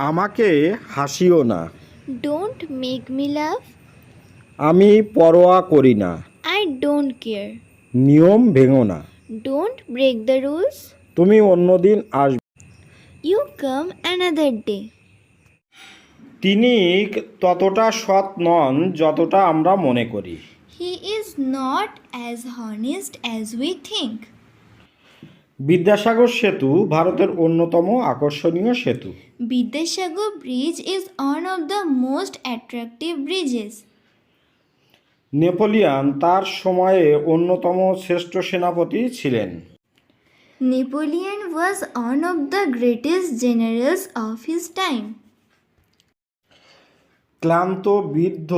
আমাকে হাসিও না। Don't make me laugh. আমি পরোয়া করি না। I don't care. নিয়ম ভেঙো না। Don't break the rules. তুমি অন্যদিন আসবে। You come another day. তিনি ততটা সৎ নন যতটা আমরা মনে করি। He is not as honest as we think. Vidyasagar সেতু ভারতের অন্যতম আকর্ষণীয় সেতু। Bidyasagar Bridge is one of the most attractive bridges. Napoleon তার সময়ে অন্যতম শ্রেষ্ঠ সেনাপতি ছিলেন। Napoleon was one of the greatest generals of his time. ক্লান্ত বৃদ্ধ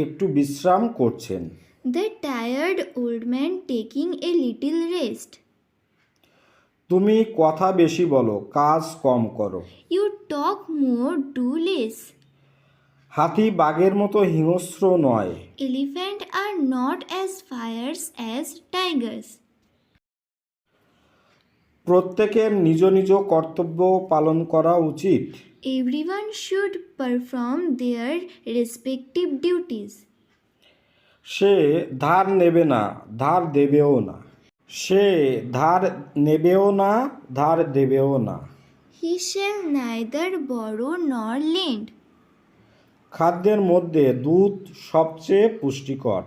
একটু বিশ্রাম করছেন। The tired old man taking a little rest. তুমি কথা বেশি বলো, কাজ কম করো। You talk more, do less. হাতি বাঘের মতো হিংস্র নয়। Elephants are not as fierce as tigers. প্রত্যেকের নিজ নিজ কর্তব্য পালন করা উচিত। Everyone should perform their respective duties. সে ধার নেবে না, ধার দেবেও না। সে ধার নেবেও না, ধার দেবেও না। He shall neither borrow nor lend. খাদ্যের মধ্যে দুধ সবচেয়ে পুষ্টিকর।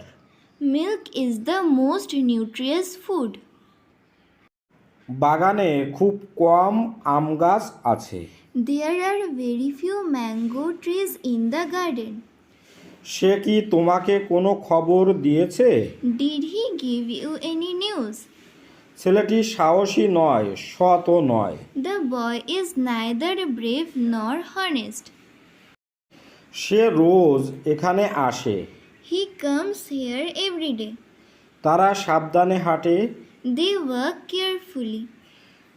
Milk is the most nutritious food. বাগানে খুব কম আম গাছ আছে। There are very few mango trees in the garden. সে কি তোমাকে কোনো খবর দিয়েছে? Did he give you any news? ছেলেটি সাহসী নয়, সৎও নয়। The boy is neither brave nor honest. সে রোজ এখানে আসে। He comes here every day. তারা সাবধানে হাঁটে। They work carefully.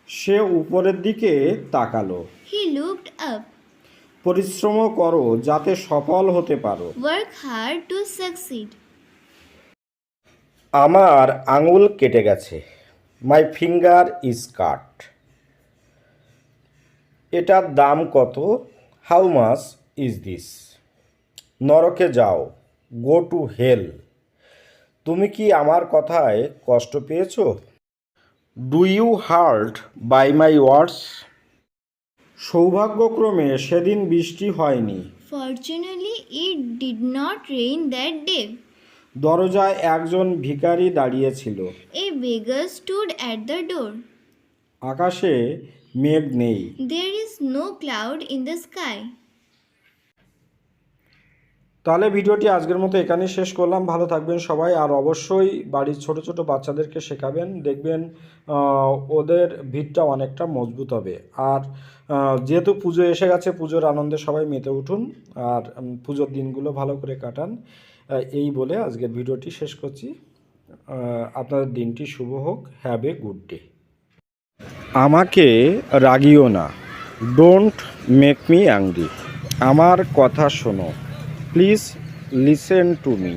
সে উপরের দিকে তাকালো। He looked up. পরিশ্রম করো যাতে সফল হতে পারো। Work hard to succeed. আমার আঙুল কেটে গেছে। My finger is cut. এটার দাম কত? How much is this? নরকে যাও, গো টু হেল। তুমি কি আমার কথায় কষ্ট পেয়েছো? Do you hurt by my words? সৌভাগ্যক্রমে সেদিন বৃষ্টি হয়নি। Fortunately, it did not rain that day. দরজায় একজন ভিখারি দাঁড়িয়েছিল। A beggar stood at the door. আকাশে মেঘ নেই। There is no cloud in the sky. তাহলে ভিডিওটি আজকের মতো এখানেই শেষ করলাম। ভালো থাকবেন সবাই, আর অবশ্যই বাড়ির ছোট ছোট বাচ্চাদেরকে শেখাবেন, দেখবেন ওদের ভিতটা অনেকটা মজবুত হবে। আর যেহেতু পুজো এসে গেছে, পুজোর আনন্দে সবাই মেতে উঠুন আর পুজোর দিনগুলো ভালো করে কাটান। এই বলে আজকের ভিডিওটি শেষ করছি। আপনাদের দিনটি শুভ হোক। Have a good day. আমাকে রাগিও না। Don't make me angry. আমার কথা শোনো। Please listen to me.